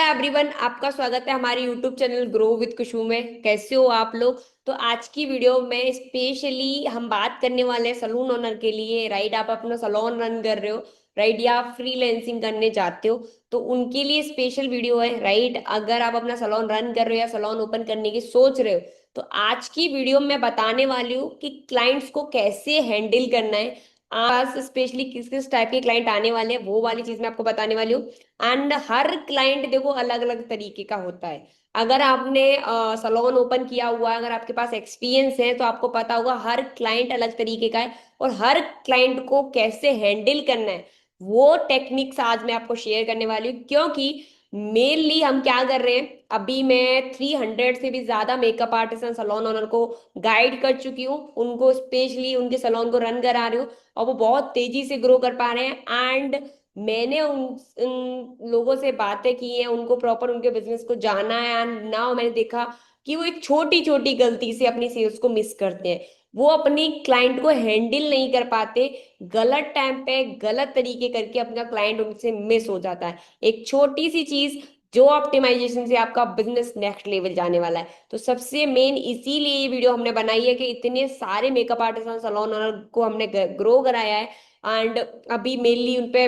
Everyone, आपका स्वागत है हमारे यूट्यूब चैनल ग्रो विद कुशु में। कैसे हो आप लोग? तो आज की वीडियो में स्पेशली हम बात करने वाले हैं सलून ओनर के लिए। राइट, आप अपना सलून रन कर रहे हो, राइट, या फ्रीलैंसिंग करने चाहते हो तो उनके लिए स्पेशल वीडियो है। राइट, अगर आप अपना सलून रन कर रहे हो या सलून ओपन करने की सोच रहे हो तो आज की वीडियो में बताने वाली हूँ कि क्लाइंट्स को कैसे हैंडल करना है। आज स्पेशली किस किस टाइप के क्लाइंट आने वाले हैं वो वाली चीज मैं आपको बताने वाली हूँ। एंड हर क्लाइंट देखो अलग अलग तरीके का होता है। अगर आपने सलोन ओपन किया हुआ है, अगर आपके पास एक्सपीरियंस है तो आपको पता होगा हर क्लाइंट अलग तरीके का है और हर क्लाइंट को कैसे हैंडल करना है वो टेक्निक्स आज मैं आपको शेयर करने वाली हूँ। क्योंकि मेनली हम क्या कर रहे हैं, अभी मैं 300 से भी ज्यादा makeup artist and salon owner को गाइड कर चुकी हूँ, उनको स्पेशली उनके सलोन को रन करा रही हूँ और वो बहुत तेजी से ग्रो कर पा रहे हैं। एंड मैंने उन लोगों से बातें की हैं, उनको प्रॉपर उनके बिजनेस को जाना है एंड नाउ मैंने देखा कि वो एक छोटी छोटी गलती से अपनी सेल्स को मिस करते हैं। वो अपनी क्लाइंट को हैंडल नहीं कर पाते, गलत टाइम पे गलत तरीके करके अपना क्लाइंट उनसे मिस हो जाता है। एक छोटी सी चीज जो ऑप्टिमाइजेशन से आपका बिजनेस नेक्स्ट लेवल जाने वाला है। तो सबसे मेन इसीलिए ये वीडियो हमने बनाई है कि इतने सारे मेकअप आर्टिस्ट सलोन ओनर को हमने ग्रो कराया है एंड अभी मेनली उनपे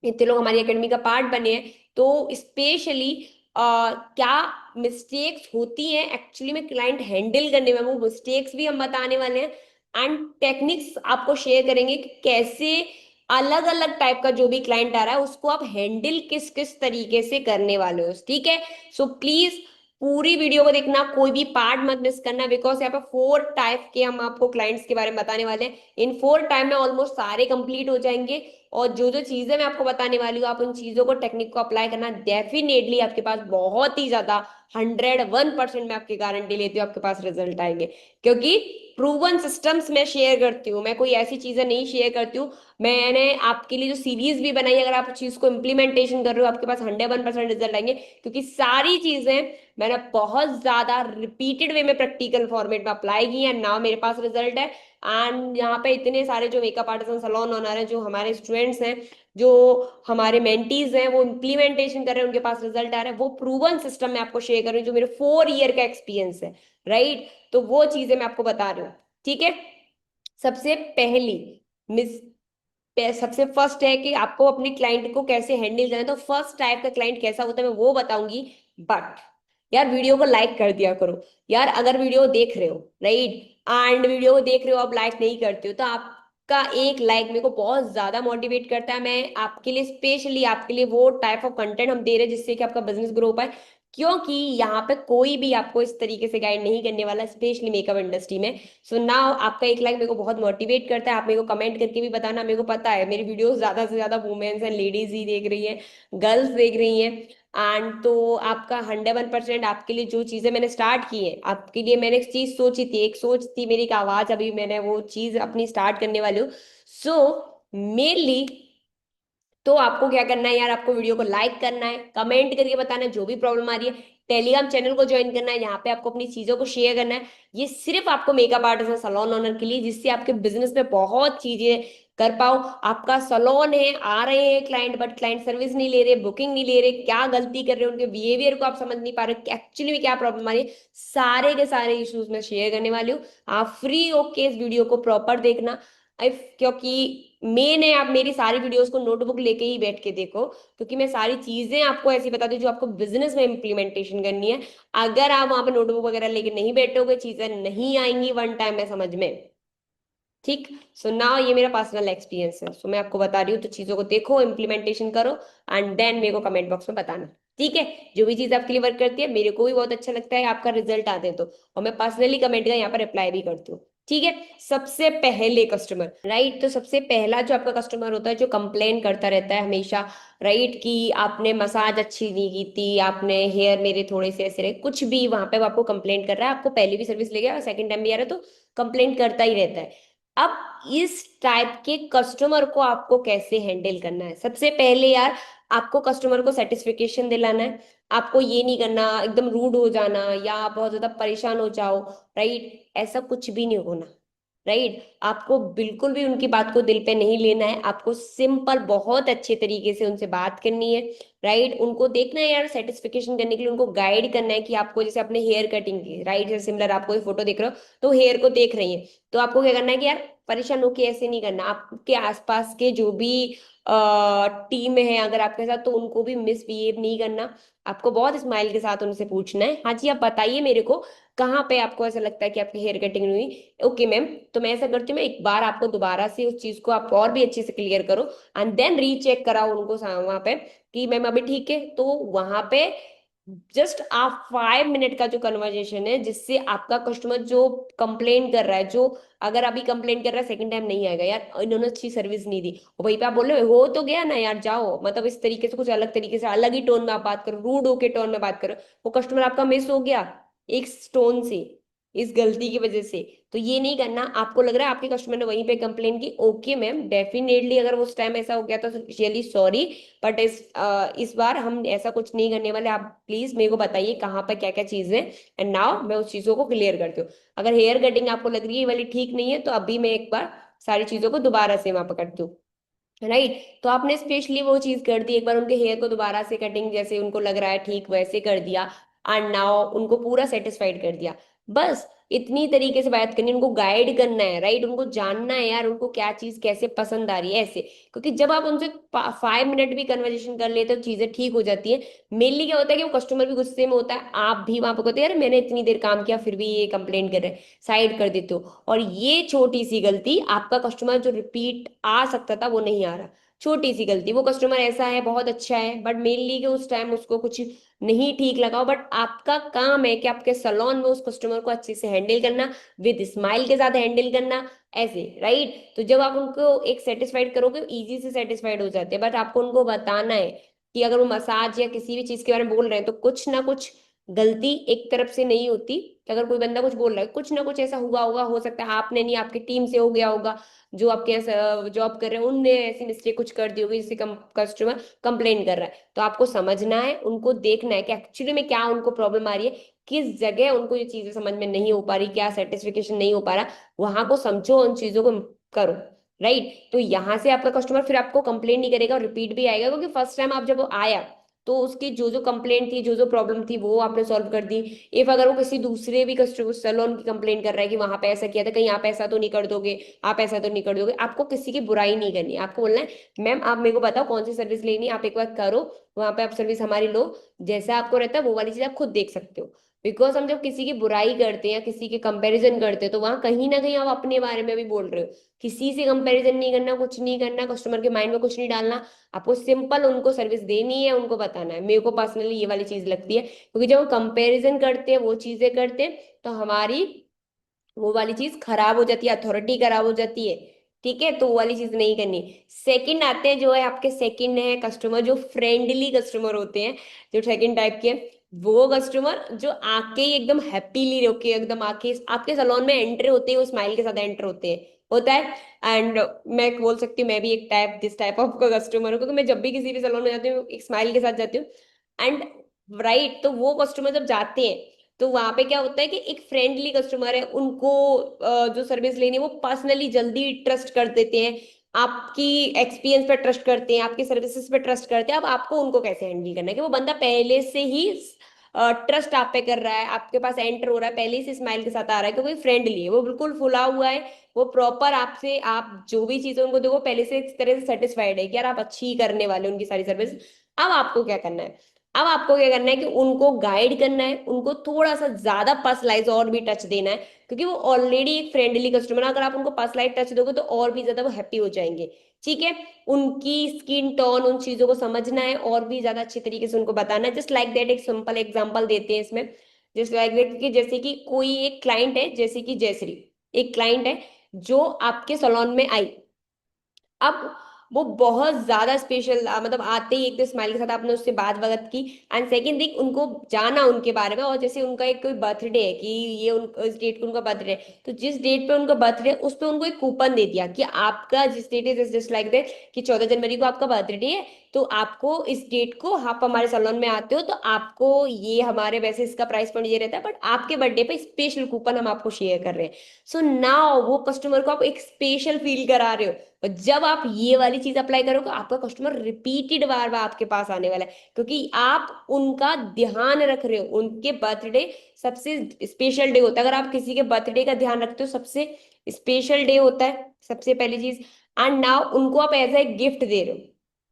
इतने लोग हमारी एकेडमी का पार्ट बने हैं। तो स्पेशली क्या मिस्टेक्स होती हैं एक्चुअली में क्लाइंट हैंडल करने में, वो मिस्टेक्स भी हम बताने वाले हैं एंड टेक्निक्स आपको शेयर करेंगे कि कैसे अलग अलग टाइप का जो भी क्लाइंट आ रहा है उसको आप हैंडल किस किस तरीके से करने वाले हो। ठीक है, सो प्लीज पूरी वीडियो को देखना, कोई भी पार्ट मत मिस करना, बिकॉज यहाँ पे 4 टाइप के हम आपको क्लाइंट्स के बारे में बताने वाले हैं। इन 4 टाइम में ऑलमोस्ट सारे कंप्लीट हो जाएंगे और जो जो चीजें मैं आपको बताने वाली हूँ आप उन चीजों को टेक्निक को अप्लाई करना, डेफिनेटली आपके पास बहुत ही ज्यादा 101% मैं आपकी गारंटी लेती हूँ आपके पास रिजल्ट आएंगे। क्योंकि प्रूवन सिस्टम्स मैं शेयर करती हूँ, मैं कोई ऐसी चीजें नहीं शेयर करती हूँ। मैंने आपके लिए जो सीरीज भी बनाई, अगर आप उस चीज को इम्प्लीमेंटेशन कर रहे हो आपके पास 101% रिजल्ट आएंगे। क्योंकि सारी चीजें मैंने बहुत ज्यादा रिपीटेड वे में प्रैक्टिकल फॉर्मेट में अप्लाई की है, नाउ मेरे पास रिजल्ट है। एंड यहाँ पे इतने सारे जो मेकअप आर्टिस्ट सलोन ओनर हैं, जो हमारे स्टूडेंट्स हैं, जो हमारे मेंटीज हैं, वो इम्प्लीमेंटेशन कर रहे हैं, उनके पास रिजल्ट आ रहा है। वो प्रूवन सिस्टम मैं आपको शेयर कर रही हूँ जो मेरे 4 ईयर का एक्सपीरियंस है। राइट, तो वो चीजें मैं आपको बता रही हूँ। ठीक है, सबसे पहली मिस सबसे फर्स्ट है कि आपको अपने क्लाइंट को कैसे हैंडल करना है। तो फर्स्ट टाइप का क्लाइंट कैसा होता है मैं वो बताऊंगी। बट यार वीडियो को लाइक कर दिया करो यार, अगर वीडियो देख रहे हो, राइट, एंड वीडियो को देख रहे हो आप लाइक नहीं करते हो तो आपका एक लाइक मेरे को बहुत ज्यादा मोटिवेट करता है। मैं आपके लिए स्पेशली आपके लिए वो टाइप ऑफ कंटेंट हम दे रहे हैं जिससे कि आपका बिजनेस ग्रो हो पाए। क्योंकि यहाँ पे कोई भी आपको इस तरीके से गाइड नहीं करने वाला, स्पेशली मेकअप इंडस्ट्री में। सो नाउ आपका एक लाइक मेरे को बहुत मोटिवेट करता है। आप मेरे को कमेंट करके भी बताना, मेरे को पता है मेरी वीडियोस ज्यादा से ज्यादा वुमेन्स एंड लेडीज ही देख रही है, गर्ल्स देख रही हैं। एंड तो आपका 101% आपके लिए जो चीजें मैंने स्टार्ट की है आपके लिए, मैंने एक चीज सोची थी, एक सोच थी मेरी एक आवाज, अभी मैंने वो चीज अपनी स्टार्ट करने वाली हूँ। सो मेनली तो आपको क्या करना है यार, आपको वीडियो को लाइक करना है, कमेंट करके बताना है जो भी प्रॉब्लम आ रही है, टेलीग्राम चैनल को ज्वाइन करना है, यहाँ पे आपको अपनी चीजों को शेयर करना है। ये सिर्फ आपको मेकअप आर्टिस्ट और सलोन ओनर के लिए, जिससे आपके बिजनेस में बहुत चीजें कर पाओ। आपका सलोन है, आ रहे हैं क्लाइंट बट क्लाइंट सर्विस नहीं ले रहे, बुकिंग नहीं ले रहे, क्या गलती कर रहे हैं, उनके बिहेवियर को आप समझ नहीं पा रहे एक्चुअली में क्या प्रॉब्लम आ रही है, सारे के सारे इश्यूज मैं शेयर करने वाली हूँ। आप फ्री होके इस वीडियो को प्रॉपर देखना। क्योंकि मेन है आप मेरी सारी वीडियोस को नोटबुक लेके ही बैठ के देखो, क्योंकि मैं सारी चीजें आपको ऐसी बताती हूँ जो आपको बिजनेस में इंप्लीमेंटेशन करनी है। अगर आप वहां पे नोटबुक वगैरह लेके नहीं बैठोगे चीजें नहीं आएंगी वन टाइम में समझ में। ठीक, सो नाउ ये मेरा पर्सनल एक्सपीरियंस है, सो मैं आपको बता रही हूँ। तो चीजों को देखो, इम्प्लीमेंटेशन करो एंड देन मेरे को कमेंट बॉक्स में बताना। ठीक है, जो भी चीज आपके लिए वर्क करती है मेरे को भी बहुत अच्छा लगता है आपका रिजल्ट आते हैं तो, और मैं पर्सनली कमेंट का यहाँ पर रिप्लाई भी करती हूँ। ठीक है, सबसे पहले कस्टमर, राइट, तो सबसे पहला जो आपका कस्टमर होता है जो कंप्लेन करता रहता है हमेशा, राइट, कि आपने मसाज अच्छी नहीं की थी, आपने हेयर मेरे थोड़े से ऐसे रहे, कुछ भी वहां पे वो आपको कंप्लेन कर रहा है, आपको पहले भी सर्विस ले गया और सेकंड टाइम भी आ रहा है तो कंप्लेंट करता ही रहता है। अब इस टाइप के कस्टमर को आपको कैसे हैंडल करना है, सबसे पहले यार आपको कस्टमर को सेटिस्फिकेशन दिलाना है। आपको ये नहीं करना एकदम रूड हो जाना या बहुत ज्यादा परेशान हो जाओ, राइट, ऐसा कुछ भी नहीं होना। राइट, आपको बिल्कुल भी उनकी बात को दिल पे नहीं लेना है, आपको सिंपल बहुत अच्छे तरीके से उनसे बात करनी है। राइट। उनको देखना है यार, सेटिस्फिकेशन करने के लिए उनको गाइड करना है कि आपको जैसे अपने हेयर कटिंग की, राइट, जैसे सिमिलर आपको ये फोटो देख रहे हो तो हेयर को देख रही है, तो आपको क्या करना है कि यार परेशान होके ऐसे नहीं करना, आपके आसपास के जो भी टीम है अगर आपके साथ, तो उनको भी मिसबिहेव नहीं करना। आपको बहुत स्माइल के साथ उनसे पूछना है, हाँ जी आप बताइए मेरे को कहाँ पे आपको ऐसा लगता है कि आपकी हेयर कटिंग नहीं हुई। ओके मैम, तो मैं ऐसा करती हूँ, मैं एक बार आपको दोबारा से उस चीज को आप और भी अच्छे से क्लियर करो, एंड देन रीचेक कराओ उनको वहां पे कि मैम अभी ठीक है। तो वहां पे जस्ट आप 5 मिनट का जो कन्वर्जेशन है, जिससे आपका कस्टमर जो कंप्लेन कर रहा है, जो अगर अभी कंप्लेन कर रहा है सेकंड टाइम नहीं आएगा यार इन्होंने अच्छी सर्विस नहीं दी, और वहीं पे आप बोल रहे हो तो गया ना यार जाओ, मतलब इस तरीके से कुछ अलग तरीके से अलग ही टोन में आप बात करो, रूड होके टोन में बात करो, वो कस्टमर आपका मिस हो गया एक टोन से, इस गलती की वजह से। तो ये नहीं करना। आपको लग रहा है आपके कस्टमर ने वहीं पे कंप्लेन की, ओके मैम डेफिनेटली अगर उस टाइम ऐसा हो गया तो रियली सॉरी, बट इस बार हम ऐसा कुछ नहीं करने वाले, आप प्लीज मेरे को बताइए कहाँ पर क्या क्या चीजें, एंड नाउ मैं उस चीजों को क्लियर करती हूँ। अगर हेयर कटिंग आपको लग रही है ये वाली ठीक नहीं है, तो अभी मैं एक बार सारी चीजों को दोबारा से वहां पर करती हूँ, राइट। तो आपने स्पेशली वो चीज कर दी, एक बार उनके हेयर को दोबारा से कटिंग जैसे उनको लग रहा है ठीक वैसे कर दिया, एंड नाउ उनको पूरा सेटिस्फाइड कर दिया। बस इतनी तरीके से बात करनी, उनको गाइड करना है, राइट, उनको जानना है यार उनको क्या चीज कैसे पसंद आ रही है ऐसे। क्योंकि जब आप उनसे 5 मिनट भी कन्वर्जेशन कर लेते हो चीजें ठीक हो जाती है। मेनली क्या होता है कि वो कस्टमर भी गुस्से में होता है, आप भी वहां पर कहते हैं यार मैंने इतनी देर काम किया फिर भी ये कंप्लेन कर रहे हैं, साइड कर देते हो। और ये छोटी सी गलती आपका कस्टमर जो रिपीट आ सकता था वो नहीं आ रहा, छोटी सी गलती, वो कस्टमर ऐसा है बहुत अच्छा है बट मेनली कि उस टाइम उसको कुछ नहीं ठीक लगा हो, बट आपका काम है कि आपके सलोन में उस कस्टमर को अच्छे से हैंडल करना, विद स्माइल के साथ हैंडल करना, ऐसे, राइट। तो जब आप उनको एक सेटिस्फाइड करोगे इजी से सेटिस्फाइड हो जाते हैं, बट आपको उनको बताना है कि अगर वो मसाज या किसी भी चीज के बारे में बोल रहे हैं तो कुछ ना कुछ गलती एक तरफ से नहीं होती। अगर कोई बंदा कुछ बोल रहा है कुछ ना कुछ ऐसा हुआ होगा, हो सकता है आपने नहीं आपकी टीम से हो गया होगा, जो आपके यहाँ जॉब कर रहे हैं उनने ऐसी मिस्टेक कुछ कर दी होगी जिससे कस्टमर कंप्लेन कर रहा है। तो आपको समझना है, उनको देखना है कि एक्चुअली में क्या उनको प्रॉब्लम आ रही है, किस जगह उनको ये चीजें समझ में नहीं हो पा रही, क्या सेटिस्फिकेशन नहीं हो पा रहा, वहां को समझो, उन चीजों को करो, राइट। तो यहाँ से आपका कस्टमर फिर आपको कंप्लेन नहीं करेगा और रिपीट भी आएगा, क्योंकि फर्स्ट टाइम आप जब वो आया तो उसकी जो जो कंप्लेंट थी, जो जो प्रॉब्लम थी वो आपने सॉल्व कर दी। इफ अगर वो किसी दूसरे भी कस्टमर सैलून की कंप्लेन कर रहा है कि वहां पे ऐसा किया था, कहीं आप ऐसा तो नहीं कर दोगे, आप ऐसा तो नहीं कर दोगे, आपको किसी की बुराई नहीं करनी, आपको बोलना है मैम आप मेरे को बताओ कौन सी सर्विस लेनी है, आप एक बार करो, वहां पे आप सर्विस हमारी लो, जैसा आपको रहता है वो वाली चीज आप खुद देख सकते हो। बिकॉज हम जब किसी की बुराई करते हैं या किसी के कंपैरिजन करते हैं तो वहां कहीं ना कहीं आप अपने बारे में भी बोल रहे हो। किसी से कंपैरिजन नहीं करना, कुछ नहीं करना, कस्टमर के माइंड में कुछ नहीं डालना, आपको सिंपल उनको सर्विस देनी है, उनको बताना है। मेरे को पर्सनली ये वाली चीज लगती है, क्योंकि जब हम कंपैरिजन करते हैं वो चीजें करते हैं तो हमारी वो वाली चीज खराब हो जाती है, अथॉरिटी खराब हो जाती है, ठीक है। तो वो वाली चीज नहीं करनी। सेकंड आते हैं जो है आपके, सेकंड है कस्टमर जो फ्रेंडली कस्टमर होते हैं, जो सेकंड टाइप के, वो कस्टमर जो आके ही एकदम हैप्पीली रोके एकदम आके आपके सलोन में एंटर होते हैं, वो स्माइल के साथ एंटर होते हैं, होता है। एंड मैं बोल सकती हूँ मैं भी एक टाइप दिस टाइप ऑफ का कस्टमर हूँ, क्योंकि मैं जब भी किसी भी सलोन में जाती हूँ एक स्माइल के साथ जाती हूँ। एंड राइट, तो वो कस्टमर जब जाते हैं तो वहां पे क्या होता है कि एक फ्रेंडली कस्टमर है, उनको जो सर्विस लेनी है वो पर्सनली जल्दी ट्रस्ट कर देते हैं, आपकी एक्सपीरियंस पे ट्रस्ट करते हैं, आपकी सर्विसेज पे ट्रस्ट करते हैं। अब आपको उनको कैसे हैंडल करना है कि वो बंदा पहले से ही ट्रस्ट आप पे कर रहा है, आपके पास एंटर हो रहा है, पहले से स्माइल के साथ आ रहा है, क्योंकि फ्रेंडली है, वो बिल्कुल फुला हुआ है, वो प्रॉपर आपसे, आप जो भी चीजें उनको देखो पहले से इस तरह से सेटिस्फाइड है कि यार आप अच्छी ही करने वाले हो उनकी सारी सर्विस। अब आपको क्या करना है, अब आपको क्या करना है कि उनको गाइड करना है, उनको थोड़ा सा ज्यादा पर्सनलाइज और भी टच देना है, क्योंकि वो ऑलरेडी एक फ्रेंडली कस्टमर है, अगर आप उनको पर्सनलाइज टच दोगे तो और भी ज्यादा वो हैप्पी हो जाएंगे, ठीक है। उनकी स्किन टोन उन चीजों को समझना है और भी ज्यादा अच्छी तरीके से उनको बताना है। जस्ट लाइक दैट, एक सिंपल एग्जांपल देते हैं इसमें। जस्ट लाइक दैट कि जैसे कि कोई एक क्लाइंट है, जैसे कि जयश्री, एक क्लाइंट है जो आपके सलोन में आई। अब वो बहुत ज्यादा स्पेशल, मतलब आते ही एक तो स्माइल के साथ आपने उससे बात बात की, एंड सेकंड थिंग उनको जाना उनके बारे में, और जैसे उनका एक कोई बर्थडे है कि ये इस डेट पे उनका बर्थडे है, तो जिस डेट पे उनका बर्थडे है उस पे उनको एक कूपन दे दिया कि आपका जिस डेट है जस्ट लाइक दैट कि 14 जनवरी को आपका बर्थडे है, तो आपको इस डेट को आप हमारे सैलून में आते हो तो आपको ये हमारे वैसे इसका प्राइस पॉइंट ये रहता है, बट आपके बर्थडे पे स्पेशल कूपन हम आपको शेयर कर रहे हैं। सो नाउ वो कस्टमर को आप एक स्पेशल फील करा रहे हो। और जब आप ये वाली चीज अप्लाई करोगे आपका कस्टमर रिपीटेड बार बार आपके पास आने वाला है, क्योंकि आप उनका ध्यान रख रहे हो। उनके बर्थडे सबसे स्पेशल डे होता है। अगर आप किसी के बर्थडे का ध्यान रखते हो, सबसे स्पेशल डे होता है सबसे पहली चीज। एंड नाउ उनको आप एज ए गिफ्ट दे रहे हो,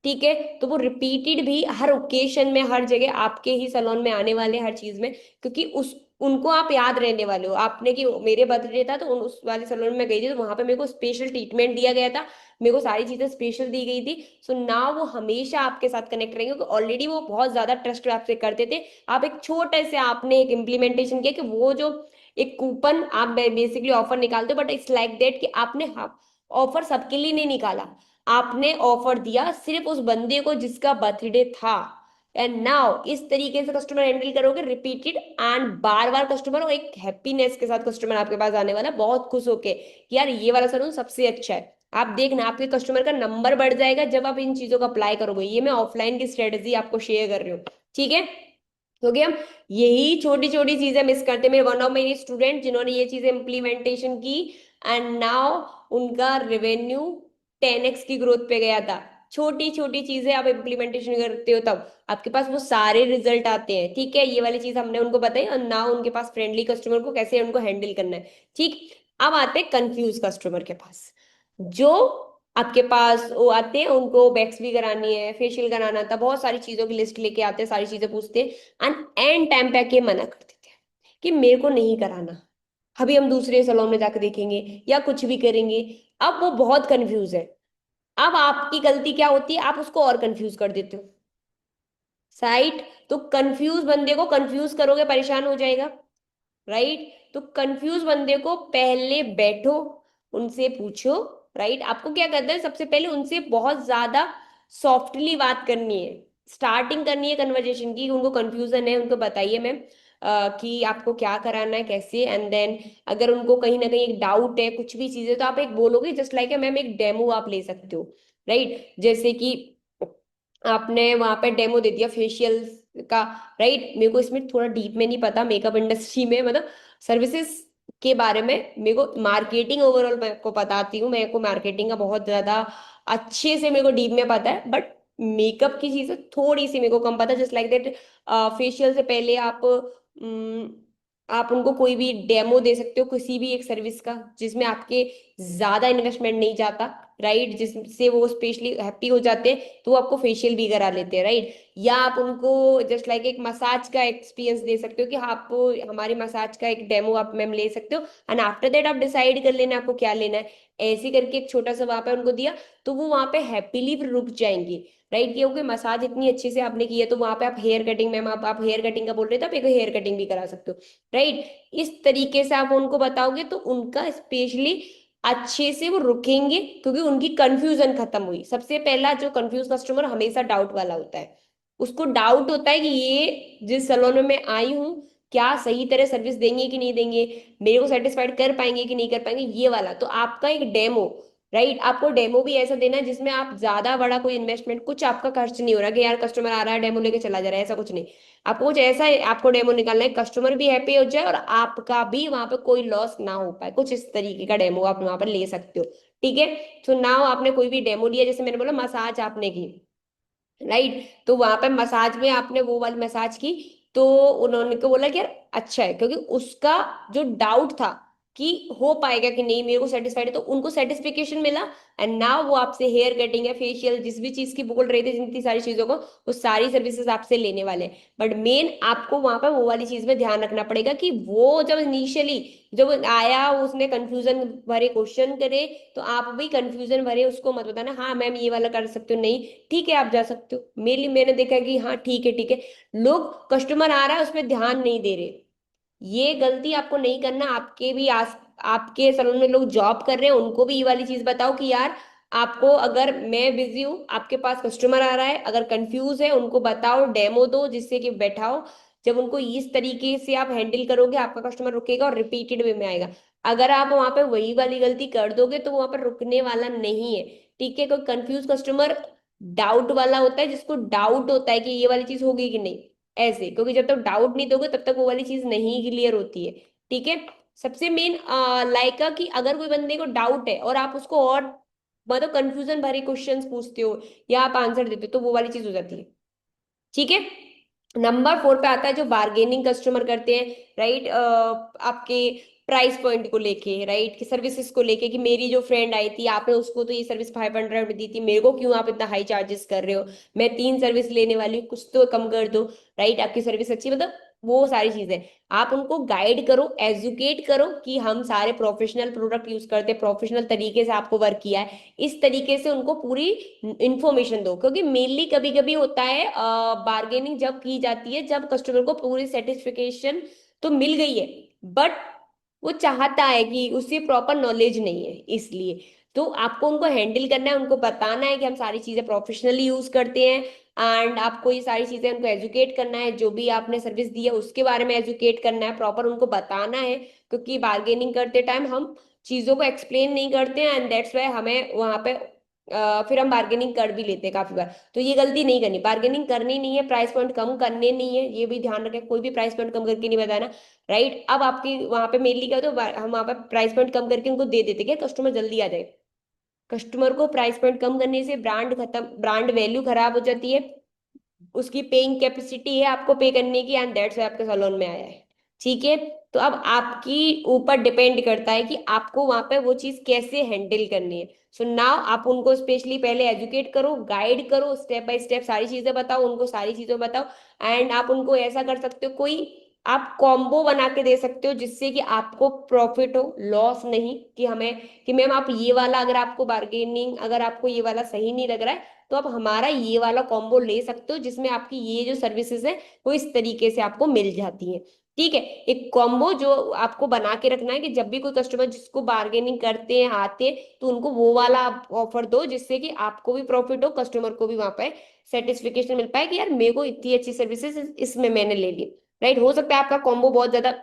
ठीक है। तो वो रिपीटेड भी हर ओकेशन में, हर जगह आपके ही सैलून में आने वाले, हर चीज में, क्योंकि उस उनको आप याद रहने वाले हो। आपने कि मेरे बर्थडे था तो उस वाले सैलून में गई थी तो वहां पे मेरे को स्पेशल ट्रीटमेंट दिया गया था, मेरे को सारी चीजें स्पेशल दी गई थी। सो ना वो हमेशा आपके साथ कनेक्ट रहेंगे, क्योंकि ऑलरेडी वो बहुत ज्यादा ट्रस्ट आपसे करते थे। आप एक छोटे से आपने एक इम्प्लीमेंटेशन किया कि वो जो एक कूपन आप बेसिकली ऑफर निकालते हो, बट इट्स लाइक दैट कि आपने ऑफर सबके लिए नहीं निकाला। आपने ऑफर दिया सिर्फ उस बंदे को जिसका बर्थडे था। एंड नाउ इस तरीके से कस्टमर हैंडल करोगे repeated, and bar bar customer, और एक हैप्पीनेस के साथ कस्टमर आपके पास आने वाला है, बहुत खुश होके कि यार ये वाला सलून सबसे अच्छा है। आप देखना आपके कस्टमर का नंबर बढ़ जाएगा जब आप इन चीजों को अप्लाई करोगे। ये मैं ऑफलाइन की स्ट्रेटेजी आपको शेयर कर रही हूँ, ठीक है। क्योंकि हम यही छोटी छोटी चीजें मिस करते हैं। मेरे वन ऑफ मेरी स्टूडेंट जिन्होंने ये चीजें इम्प्लीमेंटेशन की, एंड नाउ उनका रेवेन्यू 10x की ग्रोथ पे गया था। छोटी छोटी चीजें आप इम्प्लीमेंटेशन करते हो तब आपके पास वो सारे रिजल्ट आते हैं, ठीक है। ये वाली चीज हमने उनको बताई, और नाउ उनके पास फ्रेंडली कस्टमर को कैसे उनको हैंडल करना है, ठीक। अब आते हैं कंफ्यूज कस्टमर के पास, जो आपके पास वो आते हैं, उनको वैक्स भी करानी है, फेशियल कराना था, बहुत सारी चीजों की लिस्ट लेके आते हैं, सारी चीजें पूछते हैं, एंड एंड टाइम पे आके मना कर देते हैं कि मेरे को नहीं कराना, अभी हम दूसरे सैलून में जाकर देखेंगे या कुछ भी करेंगे। अब वो बहुत कंफ्यूज है। अब आपकी गलती क्या होती है, आप उसको और कंफ्यूज कर देते हो, राइट। तो कंफ्यूज बंदे को कंफ्यूज करोगे परेशान हो जाएगा, राइट। तो कंफ्यूज बंदे को पहले बैठो, उनसे पूछो, राइट। आपको क्या करना है, सबसे पहले उनसे बहुत ज्यादा सॉफ्टली बात करनी है, स्टार्टिंग करनी है कन्वर्जेशन की। उनको कंफ्यूजन है, उनको बताइए मैम कि आपको क्या कराना है, कैसे। एंड देन अगर उनको कहीं ना कहीं एक डाउट है कुछ भी चीजें, तो आप एक बोलोगे जस्ट लाइक मैम एक डेमो आप ले सकते हो, राइट। जैसे कि आपने वहां पे डेमो दे दिया फेशियल का, राइट। मेरे को इसमें थोड़ा डीप में नहीं पता, मेकअप इंडस्ट्री में मतलब सर्विसेज के बारे में मेरे को, मार्केटिंग ओवरऑल मैं को बताती हूँ, मेरे को मार्केटिंग का बहुत ज्यादा अच्छे से मेरे को डीप में पता है, बट मेकअप की चीजें थोड़ी सी मेरे को कम पता है। जस्ट लाइक दैट फेशियल से पहले आप उनको कोई भी डेमो दे सकते हो किसी भी एक सर्विस का, जिसमें आपके ज्यादा इन्वेस्टमेंट नहीं जाता, राइट। जिससे वो स्पेशली हैप्पी हो जाते हैं तो वो आपको फेशियल भी करा लेते हैं, राइट। या आप उनको जस्ट लाइक एक मसाज का एक्सपीरियंस दे सकते हो कि हाँ, आपको हमारी मसाज का एक डेमो आप मैम ले सकते हो, एंड आफ्टर दैट आप डिसाइड कर लेना आपको क्या लेना है। ऐसे करके एक छोटा सा वहां पे उनको दिया तो वो वहां पे हैप्पीली रुक जाएंगे, राइट। क्योंकि मसाज इतनी अच्छे से आपने की है तो वहां पे आप हेयर कटिंग, मैम आप हेयर कटिंग का बोल रहे थे, आप एक हेयर कटिंग भी करा सकते हो, राइट। इस तरीके से आप उनको बताओगे तो उनका स्पेशली अच्छे से वो रुकेंगे, क्योंकि उनकी कंफ्यूजन खत्म हुई। सबसे पहला जो कंफ्यूज कस्टमर हमेशा डाउट वाला होता है, उसको डाउट होता है कि ये जिस सैलून में मैं आई हूँ क्या सही तरह सर्विस देंगे कि नहीं देंगे, मेरे को सेटिस्फाइड कर पाएंगे कि नहीं कर पाएंगे, ये वाला। तो आपका एक डेमो, राइट। आपको डेमो भी ऐसा देना है जिसमें आप ज्यादा बड़ा कोई इन्वेस्टमेंट, कुछ आपका खर्च नहीं हो रहा कि यार कस्टमर आ रहा है डेमो लेके चला जा रहा है, ऐसा कुछ नहीं। आपको कुछ ऐसा है, आपको डेमो निकालना है कस्टमर भी हैप्पी हो जाए और आपका भी वहां पे कोई लॉस ना हो पाए, कुछ इस तरीके का डेमो आप वहां पर ले सकते हो, ठीक है। तो नाउ आपने कोई भी डेमो लिया, जैसे मैंने बोला मसाज आपने की, राइट। तो वहां पे मसाज में आपने वो वाली मसाज की, तो उन्होंने को बोला कि यार अच्छा है, क्योंकि उसका जो डाउट था कि हो पाएगा कि नहीं, मेरे को सेटिस्फाइड है, तो उनको सेटिस्फिकेशन मिला। एंड नाउ वो आपसे हेयर कटिंग है, फेशियल, जिस भी चीज की बोल रहे थे, जितनी सारी चीजों को, वो सारी सर्विसेज आपसे लेने वाले हैं। बट मेन आपको वहां पर वो वाली चीज में ध्यान रखना पड़ेगा कि वो जब इनिशियली जब आया उसने कंफ्यूजन भरे क्वेश्चन करे, तो आप भी कंफ्यूजन भरे उसको मत बताना हाँ मैम ये वाला कर सकते हो, नहीं ठीक है आप जा सकते हो। मेनली मैंने देखा है कि हाँ ठीक है ठीक है, लोग कस्टमर आ रहा है उसमें ध्यान नहीं दे रहे। ये गलती आपको नहीं करना। आपके भी आपके सलून में लोग जॉब कर रहे हैं, उनको भी ये वाली चीज बताओ कि यार आपको, अगर मैं बिजी हूँ, आपके पास कस्टमर आ रहा है, अगर कंफ्यूज है उनको बताओ, डेमो दो, जिससे कि बैठाओ। जब उनको इस तरीके से आप हैंडल करोगे आपका कस्टमर रुकेगा और रिपीटेड वे में आएगा। अगर आप वहां पे वही वाली गलती कर दोगे तो वहां पर रुकने वाला नहीं है, ठीक है। कोई कंफ्यूज कस्टमर डाउट वाला होता है जिसको डाउट होता है कि ये वाली चीज होगी कि नहीं, ऐसे, क्योंकि जब तक डाउट नहीं दोगे तब तक वो वाली चीज नहीं क्लियर होती है। ठीक है। सबसे मेन लाइका कि अगर कोई बंदे को डाउट है और आप उसको और मतलब कंफ्यूजन भरे क्वेश्चंस पूछते हो या आप आंसर देते हो तो वो वाली चीज हो जाती है। ठीक है। नंबर 4 पे आता है जो बार्गेनिंग कस्टमर करते हैं, राइट, आपके प्राइस पॉइंट को लेके, राइट, कि सर्विसेज को लेके, कि मेरी जो फ्रेंड आई थी आपने उसको तो ये सर्विस 500 में दी थी, मेरे को क्यों आप इतना हाई चार्जेस कर रहे हो, मैं 3 सर्विस लेने वाली हूँ, कुछ तो कम कर दो, राइट, आपकी सर्विस अच्छी, मतलब वो सारी चीजें आप उनको गाइड करो, एजुकेट करो कि हम सारे प्रोफेशनल प्रोडक्ट यूज करते हैं, प्रोफेशनल तरीके से आपको वर्क किया है, इस तरीके से उनको पूरी इंफॉर्मेशन दो। क्योंकि मेनली कभी कभी होता है बार्गेनिंग जब की जाती है जब कस्टमर को पूरी सेटिस्फिकेशन तो मिल गई है, बट वो चाहता है कि उसे प्रॉपर नॉलेज नहीं है, इसलिए तो आपको उनको हैंडल करना है, उनको बताना है कि हम सारी चीजें प्रोफेशनली यूज करते हैं, एंड आपको ये सारी चीजें उनको एजुकेट करना है, जो भी आपने सर्विस दी है उसके बारे में एजुकेट करना है, प्रॉपर उनको बताना है, क्योंकि बार्गेनिंग करते टाइम हम चीजों को एक्सप्लेन नहीं करते हैं, एंड दैट्स वाई हमें वहां पे फिर हम बार्गेनिंग कर भी लेते हैं काफी बार। तो ये गलती नहीं करनी, बार्गेनिंग करनी नहीं है, प्राइस पॉइंट कम करने नहीं है, ये भी ध्यान रखें, कोई भी प्राइस पॉइंट कम करके नहीं बताना, राइट। अब आपकी वहां पे मेनली क्या होता है, हम वहां पे प्राइस पॉइंट कम करके उनको दे देते क्या कस्टमर जल्दी आ जाए। कस्टमर को प्राइस पॉइंट कम करने से ब्रांड खत्म, ब्रांड वैल्यू खराब हो जाती है, उसकी पेइंग कैपेसिटी है आपको पे करने की, एंड दैट्स आपके सैलून में आया है। ठीक है। तो अब आपकी ऊपर डिपेंड करता है कि आपको वहां पे वो चीज कैसे हैंडल करनी है। सो नाउ आप उनको स्पेशली पहले एजुकेट करो, गाइड करो, स्टेप बाय स्टेप सारी चीजें बताओ, उनको सारी चीजें बताओ, एंड आप उनको ऐसा कर सकते हो, कोई आप कॉम्बो बना के दे सकते हो जिससे कि आपको प्रॉफिट हो, लॉस नहीं, कि हमें कि मैम आप ये वाला, अगर आपको बार्गेनिंग, अगर आपको ये वाला सही नहीं लग रहा है तो आप हमारा ये वाला कॉम्बो ले सकते हो जिसमें आपकी ये जो सर्विसेज है वो इस तरीके से आपको मिल जाती है। ठीक है। एक कॉम्बो जो आपको बना के रखना है कि जब भी कोई कस्टमर जिसको बार्गेनिंग करते हैं आते हैं तो उनको वो वाला ऑफर दो जिससे कि आपको भी प्रॉफिट हो, कस्टमर को भी वहां पे सेटिस्फिकेशन मिल पाए कि यार मेरे को इतनी अच्छी सर्विसेज इसमें मैंने ले ली। राइट। हो सकता है आपका कॉम्बो बहुत ज्यादा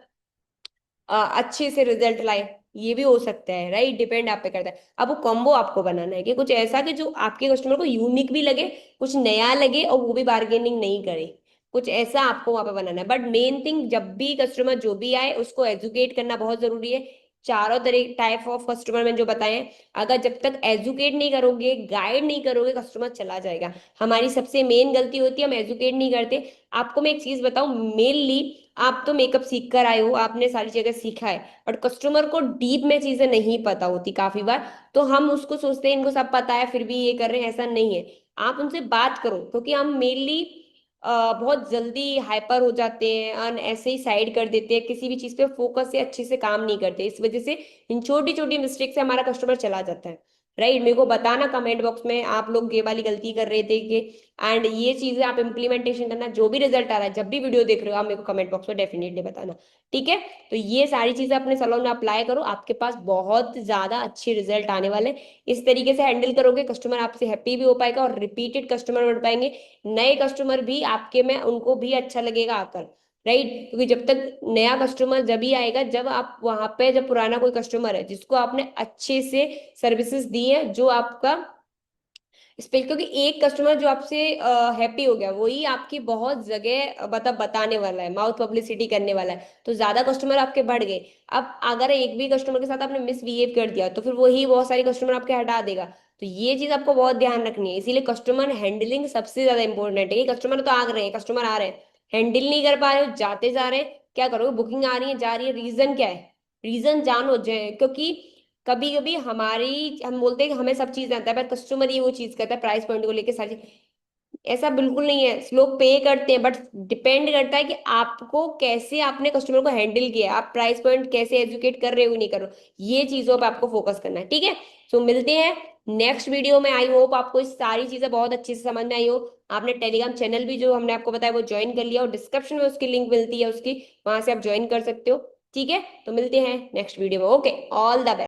अच्छे से रिजल्ट लाए, ये भी हो सकता है, राइट, डिपेंड आप पे करता है। अब वो कॉम्बो आपको बनाना है कि कुछ ऐसा कि जो आपके कस्टमर को यूनिक भी लगे, कुछ नया लगे, और वो भी बार्गेनिंग नहीं करे, कुछ ऐसा आपको वहां पे बनाना है। बट मेन थिंग, जब भी कस्टमर जो भी आए उसको एजुकेट करना बहुत जरूरी है। चारों तरह टाइप ऑफ कस्टमर मैंने जो बताए हैं, अगर जब तक एजुकेट नहीं करोगे, गाइड नहीं करोगे, कस्टमर चला जाएगा। हमारी सबसे मेन गलती होती है हम एजुकेट नहीं करते। आपको मैं एक चीज बताऊं, मेनली आप तो मेकअप सीख कर आए हो, आपने सारी जगह सीखा है, बट कस्टमर को डीप में चीजें नहीं पता होती काफी बार, तो हम उसको सोचते हैं इनको सब पता है फिर भी ये कर रहे हैं, ऐसा नहीं है। आप उनसे बात करो, क्योंकि हम मेनली बहुत जल्दी हाइपर हो जाते हैं और ऐसे ही साइड कर देते हैं, किसी भी चीज पे फोकस से अच्छे से काम नहीं करते, इस वजह से इन छोटी छोटी मिस्टेक से हमारा कस्टमर चला जाता है। राइट। मेरे को बताना कमेंट बॉक्स में आप लोग ये वाली गलती कर रहे थे कि, एंड ये चीजें आप इम्प्लीमेंटेशन करना, जो भी रिजल्ट आ रहा है जब भी वीडियो देख रहे हो आप मेरे को कमेंट बॉक्स में डेफिनेटली बताना। ठीक है। तो ये सारी चीजें अपने सैलून में अप्लाई करो, आपके पास बहुत ज्यादा अच्छे रिजल्ट आने वाले हैं। इस तरीके से हैंडल करोगे कस्टमर आपसे हैप्पी भी हो पाएगा और रिपीटेड कस्टमर बढ़ पाएंगे, नए कस्टमर भी आपके में उनको भी अच्छा लगेगा आकर। राइट। क्योंकि जब तक नया कस्टमर जब ही आएगा जब आप वहां पे, जब पुराना कोई कस्टमर है जिसको आपने अच्छे से सर्विसेज दी है, जो आपका स्पेशल, क्योंकि एक कस्टमर जो आपसे हैप्पी हो गया वही आपकी बहुत जगह मतलब बताने वाला है, माउथ पब्लिसिटी करने वाला है, तो ज्यादा कस्टमर आपके बढ़ गए। अब अगर एक भी कस्टमर के साथ आपने मिसबिहेव कर दिया तो फिर वही बहुत सारे कस्टमर आपके हटा देगा। तो ये चीज आपको बहुत ध्यान रखनी है, इसीलिए कस्टमर हैंडलिंग सबसे ज्यादा इंपॉर्टेंट है। कस्टमर तो आ रहे हैं, कस्टमर आ रहे हैं, हैंडल नहीं कर पा रहे हो, जाते जा रहे हैं, क्या करोगे, बुकिंग आ रही है जा रही है, रीजन क्या है, रीजन जानो जाए, क्योंकि कभी कभी हमारी, हम बोलते हैं कि हमें सब चीज आता है पर कस्टमर ही वो चीज करता है प्राइस पॉइंट को लेके सारी, ऐसा बिल्कुल नहीं है। लोग पे करते हैं बट डिपेंड करता है कि आपको कैसे आपने कस्टमर को हैंडल किया, आप प्राइस पॉइंट कैसे एजुकेट कर रहे हो नहीं कर रहे हो, ये चीजों पे आपको फोकस करना है। ठीक है। सो मिलते हैं नेक्स्ट वीडियो में। आई होप आपको इस सारी चीजें बहुत अच्छे से समझ में आई हो। आपने टेलीग्राम चैनल भी जो हमने आपको बताया वो ज्वाइन कर लिया, और डिस्क्रिप्शन में उसकी लिंक मिलती है उसकी, वहां से आप ज्वाइन कर सकते हो। ठीक है। तो मिलते हैं नेक्स्ट वीडियो में। Okay, all the best.